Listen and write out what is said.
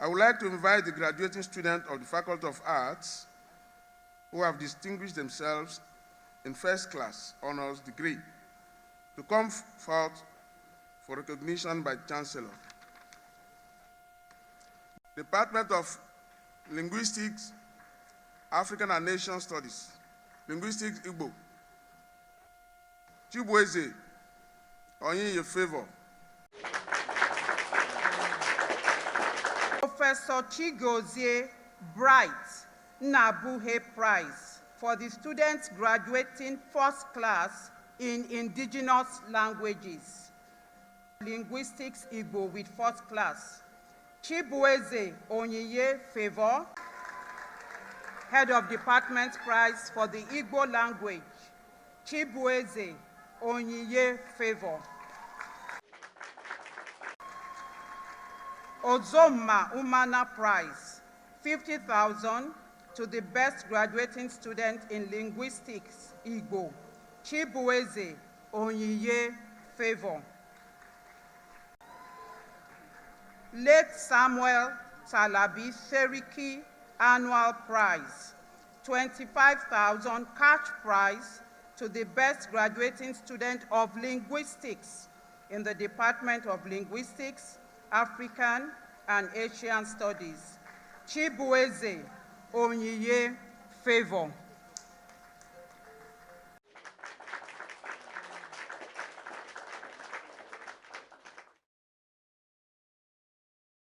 I would like to invite the graduating students of the Faculty of Arts who have distinguished themselves in first class honors degree to come forth for recognition by the Chancellor. Department of Linguistics, African and Nation Studies, Linguistics Igbo, Chigozie Bright Favor. Professor Chigozie Bright Nnabuihe Prize for the students graduating first class in indigenous languages. Linguistics Igbo with first class. Chigozie Bright Favor, Head of Department Prize for the Igbo language. Chigozie Bright Favor. Ozomma Umunna Prize, 50,000 to the best graduating student in Linguistics Igbo. Chigozie Bright Favor. Late Samuel Alabi Seriki Annual Prize, 25,000 cash prize to the best graduating student of Linguistics in the Department of Linguistics, African and Asian Studies. Chigozie Bright Favor.